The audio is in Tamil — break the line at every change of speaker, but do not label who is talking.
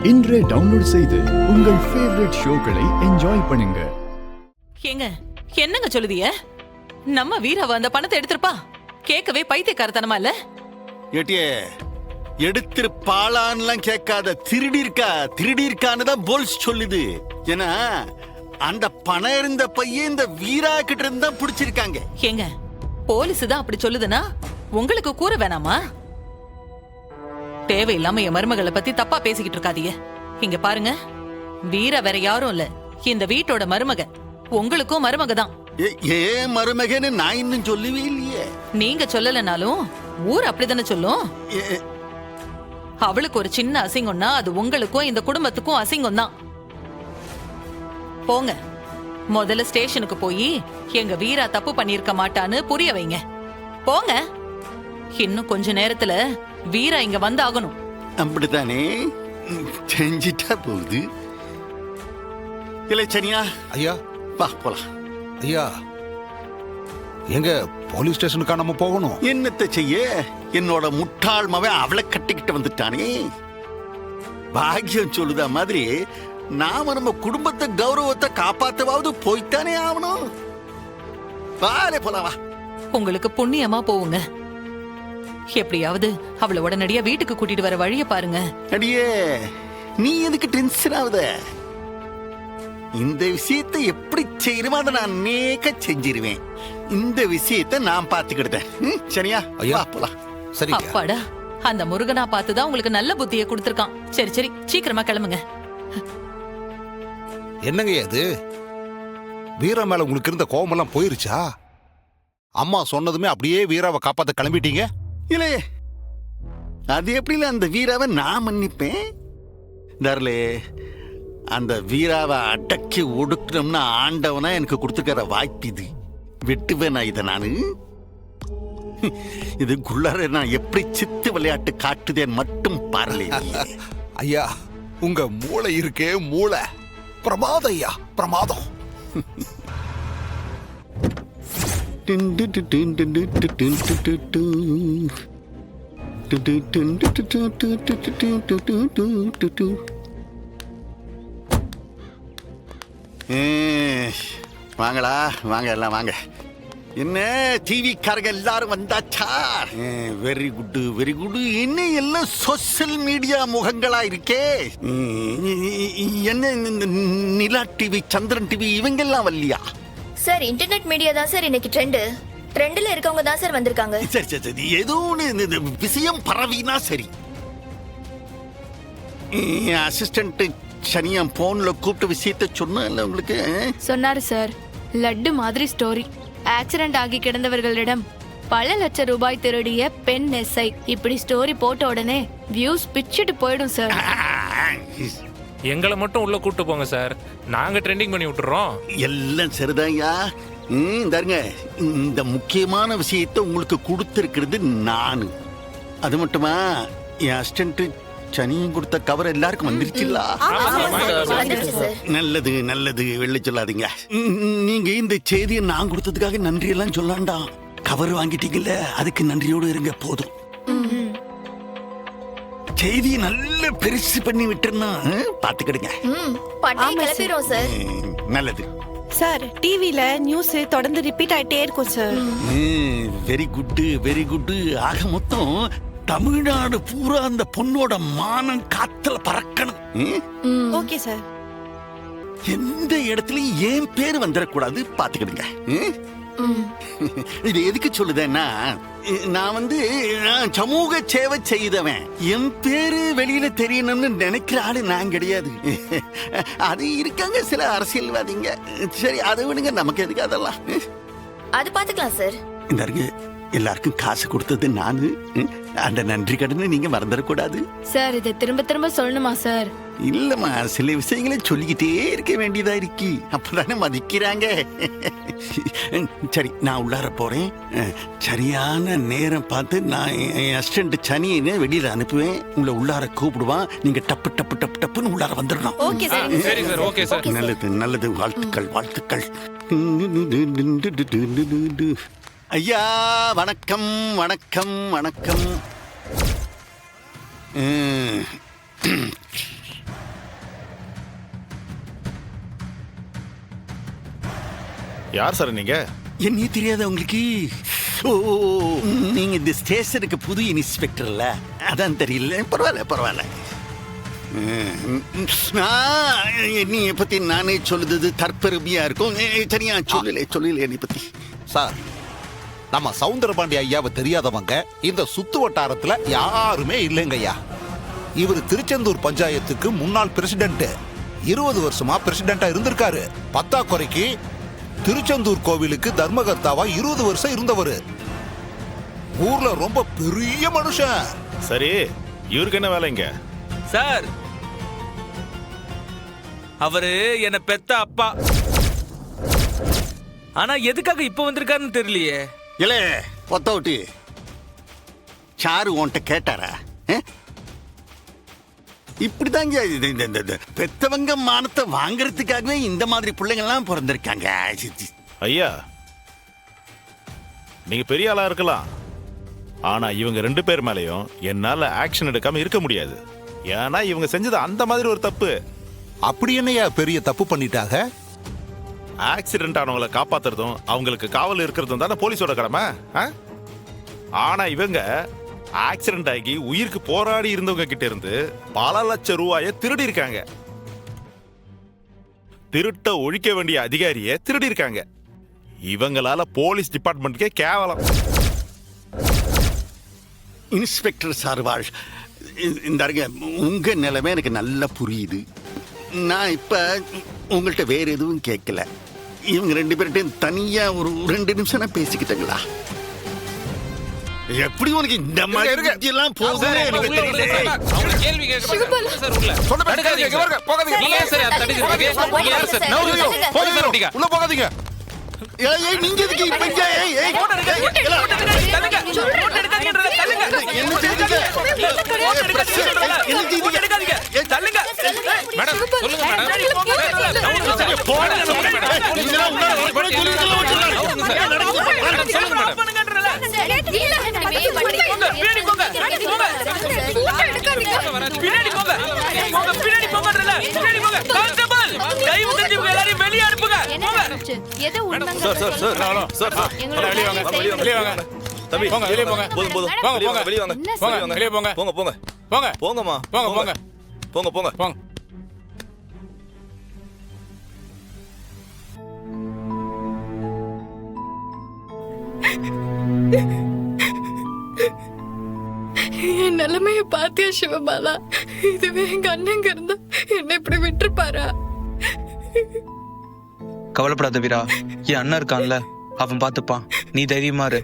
இன்றே டவுன்லோட் செய்து உங்கள் ஃபேவரட் ஷோக்களை என்ஜாய் பண்ணுங்க.
ஏங்க என்னங்க சொல்லுதிய? நம்ம வீரவ அந்த பணத்தை எடுத்திருப்பா. கேட்கவே பைத்தியக்காரத்தனமா இல்ல?
ஏட்டியே எடுத்திருப்பாளான்லாம் கேட்காத, திருடி இருக்கான்னு தான் போல்ஸ் சொல்லுது. ஏன்னா அந்த பணம் இருந்த பையன் இந்த வீரா கிட்ட இருந்தா பிடிச்சிருக்காங்க.
ஏங்க போலீஸ் தான் அப்படி சொல்லுதுன்னா உங்களுக்கு கூற வேணாமா? தேவையில்லாம என் மருமகளை பத்தி தப்பா பேசிக்கிட்டு இருக்காதீங்க. இங்க பாருங்க, வீரா வேற யாரும் இல்ல, இந்த வீட்டோட மருமக. உங்களுக்கும் மருமக தான்.
ஏன் மருமகன்னு நான் இன்னும் சொல்லவே இல்லையே.
நீங்க சொல்லலனாலும் ஊர் அப்படிதானே சொல்லும். அவளுக்கு ஒரு சின்ன அசிங்கம்னா அது உங்களுக்கும் இந்த குடும்பத்துக்கும் அசிங்கம் தான். போங்க, முதல்ல ஸ்டேஷனுக்கு போய் எங்க வீரா தப்பு பண்ணிருக்க மாட்டான்னு புரிய வைங்க. போங்க. இன்னும் கொஞ்ச நேரத்துல வீரா இங்க வந்து ஆகணும்.
அப்படித்தானே செஞ்சிட்டா போகுது. இல்லை சனியா
ஐயா,
வா போலாம்.
ஐயா, எங்க போலீஸ் ஸ்டேஷனுக்கா நம்ம போகணும்?
என்னத்தை செய்ய, என்னோட முட்டாள் மவன் அவளை கட்டிக்கிட்டு வந்துட்டானே. பாக்கியம் சொல்லுதா மாதிரி நாம நம்ம குடும்பத்தை கௌரவத்தை காப்பாத்தவாவது போய்த்தானே ஆகணும். வாலே போலாம் வா.
உங்களுக்கு புண்ணியமா போவுங்க. எப்படியாவது அவளை உடனடியா வீட்டுக்கு கூட்டிட்டு வர வழிய பாருங்க.
அடியே, நீ எதுக்கு டென்ஷன் ஆகுத? இந்த விஷயத்தை எப்படி செய்யணுமோ அதை நான் நேக்க செஞ்சிருவேன். இந்த விஷயத்தை நான் பாத்துக்கிட்டேன். சரியா?
ஐயா
போலாம்.
சரி.
அப்பாடா, அந்த முருகனா பார்த்துதான் உங்களுக்கு நல்ல புத்தியை கொடுத்திருக்கான். சரி சரி, சீக்கிரமா கிளம்புங்க.
என்னங்க அது? வீரா மேல உங்களுக்கு இருந்த கோபமெல்லாம் போயிருச்சா? அம்மா சொன்னதுமே அப்படியே வீராவை காப்பாத்த கிளம்பிட்டீங்க?
இல்லையே, அது எப்படில அந்த வீராவை நான் மன்னிப்பேன். தரலே, அந்த வீராவை அடக்கி ஒடுக்கணும்னா ஆண்டவனா எனக்கு கொடுத்துருக்கிற வாய்ப்பு இது. வெட்டுவேன் நான் இதை. நானு இதுக்குள்ளார நான் எப்படி சித்து விளையாட்டு காட்டுதேன் மட்டும் பாரலே.
ஐயா, உங்க மூளை இருக்கே மூளை, பிரமாதம் ஐயா, பிரமாதம்.
வாங்களா, வாங்க எல்லாம் வாங்க. என்ன டிவிக்காரங்க எல்லாரும் வந்தாச்சா? Very good very good. என்ன எல்லாம் சோசியல் மீடியா முகங்களா இருக்கே. என்ன இந்த நிலா டிவி, சந்திரன் டிவி இவங்க எல்லாம் வரலையா?
சார், இன்டர்நெட் மீடியா தான் சார் இன்னைக்கு ட்ரெண்ட்ல இருக்கவங்க தான் சார் வந்திருக்காங்க.
சரி சரி சரி, ஏதோ ஒன்று விஷயம் பரவினா சரி. அசிஸ்டன்ட் சனியா போன்ல கூப்பிட்ட விஷயத்த சொன்னல உங்களுக்கு.
சொன்னாரு சார். லட்டு மாதிரி ஸ்டோரி. ஆக்சிடென்ட் ஆகி கிடந்தவர்களிடம் பல லட்சம் ரூபாய் திருடிய பெண் எஸ்ஐ. இப்படி ஸ்டோரி போட்ட உடனே வியூஸ் பிச்சுட்டு போயிடும் சார்.
எங்களை மட்டும் உள்ள கூட்டு போங்க சார், நாங்க ட்ரெண்டிங் பண்ணி விட்டுறோம்.
எல்லாம் சரிதான்யா. தருங்க, இந்த முக்கியமான விஷயத்தை உங்களுக்கு கொடுத்திருக்கிறது நானு. அது மட்டுமா, என் அசிஸ்டன்ட் சனியும் கொடுத்த கவர் எல்லாருக்கும் வந்துருச்சுல்ல? நல்லது நல்லது, வெள்ளை சொல்லாதீங்க. நீங்க இந்த செய்தியை நான் கொடுத்ததுக்காக நன்றி எல்லாம் சொல்லாண்டா. கவர் வாங்கிட்டீங்கல்ல, அதுக்கு நன்றியோடு இருங்க போதும். செய்தியை நல்ல பெருசு பண்ணி விட்டுருன்னா பாத்துக்கிடுங்க. நல்லது
சார். டிவில நியூஸ் தொடர்ந்து ரிப்பீட் ஆயிட்டே இருக்கும் sir.
Very good very good. ஆக மொத்தம் தமிழ்நாடு பூரா அந்த பொண்ணோட மானம் காத்துல பறக்கணும்.
Okay sir.
எந்த இடத்துலயும் ஏன் பேரு வந்துடக்கூடாது, பாத்துக்கிடுங்க. இது எதுக்கு சொல்லுதேன்னா, நான் சமூக சேவை செய்தவன். என் பேரு வெளியில தெரியணும்னு நினைக்கிற ஆளு நான் கிடையாது. அது இருக்காங்க சில அரசியல்வாதிங்க. சரி, அதை விடுங்க, நமக்கு எதுக்கு அதெல்லாம்.
அது பாத்துக்கலாம் சார்.
இந்த எல்லாருக்கும் காசு கொடுத்தது நானு. அந்த நன்றி கடனை நீங்க மறந்துடக்கூடாது
சார். இதை திரும்ப திரும்ப சொல்லணுமா சார்?
இல்லம்மா, சில விஷயங்களை சொல்லிக்கிட்டே இருக்க வேண்டியதா இருக்கு. அப்பதானே மதிக்கிறாங்க. சரி, நான் உள்ளார போறேன். சரியான நேரம் பார்த்து நான் என் அசிஸ்டன்ட் சனியை வெளியில அனுப்புவேன். உங்களை உள்ளார கூப்பிடுவான். நீங்க டப்பு டப்பு டப்பு டப்புன்னு உள்ளார வந்துடணும்.
Okay sir.
சரி சார், ஓகே சார்.
நல்லது நல்லது, வாழ்த்துக்கள் வாழ்த்துக்கள். ஐயா வணக்கம் வணக்கம் வணக்கம்.
யார் சார் நீங்க?
என்னையே தெரியாத உங்களுக்கு? ஓ, நீங்க இந்த ஸ்டேஷனுக்கு புது இன்ஸ்பெக்டர்ல, அதான் தெரியல. பரவாயில்ல. என்னைய பத்தி நானே சொல்லுது தற்பெருமையா இருக்கும். சரியா சொல்லல என்னை பத்தி.
சார், நம்ம சவுந்தரபாண்டி ஐயாவை தெரியாதவங்க இந்த சுத்து வட்டாரத்துல யாருமே இல்லைங்க ஐயா. இவர் திருச்செந்தூர் பஞ்சாயத்துக்கு முன்னாள் பிரசிடென்ட். 20 வருஷமா பிரசிடென்டா இருந்திருக்காரு. பத்தாக்குறைக்கு திருச்செந்தூர் கோவிலுக்கு தர்மகர்த்தாவா 20 வருஷம் இருந்தவர். ஊர்ல ரொம்ப பெரிய மனுஷன்.
சரி, இவருக்கு என்ன வேலைங்க?
சார், அவரு என்ன பெத்த அப்பா. ஆனா எதுக்காக இப்ப வந்திருக்காருன்னு தெரியலையே.
இல்ல ஒத்தவுட்டி சாரு உன்கிட்ட கேட்டாரா? இப்படிதாங்க இந்த பெத்தவங்க மானத்தை வாங்கறதுக்காகவே இந்த மாதிரி பிள்ளைங்க எல்லாம் பிறந்திருக்காங்க.
ஐயா, நீங்க பெரிய ஆளா இருக்கலாம், ஆனா இவங்க 2 பேர் மேலயும் என்னால ஆக்ஷன் எடுக்காம இருக்க முடியாது. ஏன்னா இவங்க செஞ்சது அந்த மாதிரி ஒரு தப்பு.
அப்படி என்னையா பெரிய தப்பு பண்ணிட்டாங்க?
ஆக்சிடென்ட் ஆனவங்களை காப்பாத்துறதும் அவங்களுக்கு காவல் இருக்கிறதும் தானே போலீஸோட கடமை. ஆனா இவங்க ஆக்சிடென்ட் ஆகி உயிருக்கு போராடி இருந்தவங்க கிட்ட இருந்து பல லட்சம் ரூபாயை திருடி இருக்காங்க. திருட்ட ஒழிக்க வேண்டிய அதிகாரியை திருடி இருக்காங்க. இவங்களால போலீஸ் டிபார்ட்மெண்ட்டுக்கே கேவலம்.
இன்ஸ்பெக்டர் சார்வாள், இந்த உங்க நிலைமை எனக்கு நல்லா புரியுது. நான் இப்ப உங்கள்கிட்ட வேற எதுவும் கேட்கல. இவங்க 2 பேர்கிட்டையும் தனியா ஒரு 2 நிமிஷம் நான் பேசிக்கிட்டேங்களா? எப்படி உனக்கு இந்த மாதிரி எல்லாம் போகுது எனக்கு தெரியல.
அவங்க கேள்வி கேட்கறாங்க சார். உள்ள போகாதீங்க. நீங்க ஏன் சார் தடுக்கிறீங்க? நீங்க யார் சார்?
போகாதீங்க, உள்ள போகாதீங்க.
ஏய் நீங்க எதுக்கு இப்ப இங்க? ஏய்
போட் எடுக்காதீங்க. போட் எடுக்காதீங்கன்றத தள்ளுங்க.
என்ன செய்றீங்க?
போட் எடுக்காதீங்க. தள்ளுங்க. மேடம் சொல்லுங்க மேடம். போட் சொல்லுங்க மேடம்.
இதெல்லாம் உள்ள வரக்கூட
சொல்லுங்க மேடம். வெளியே அனுப்புங்க.
தம்பி வெளியே போங்க. போதும் வெளியே வாங்க. வெளியே போங்கம்மா. போங்க.
என் நிலைமைய பாத்தியா சிவபாலா? இதுவே எங்க அண்ணங்க இருந்தா என்ன இப்படி விட்டுருப்பாரா?
கவலைப்படாத வீரா, என் அண்ணன் இருக்கான்ல, அவன் பாத்துப்பான். நீ தைரியமா இரு.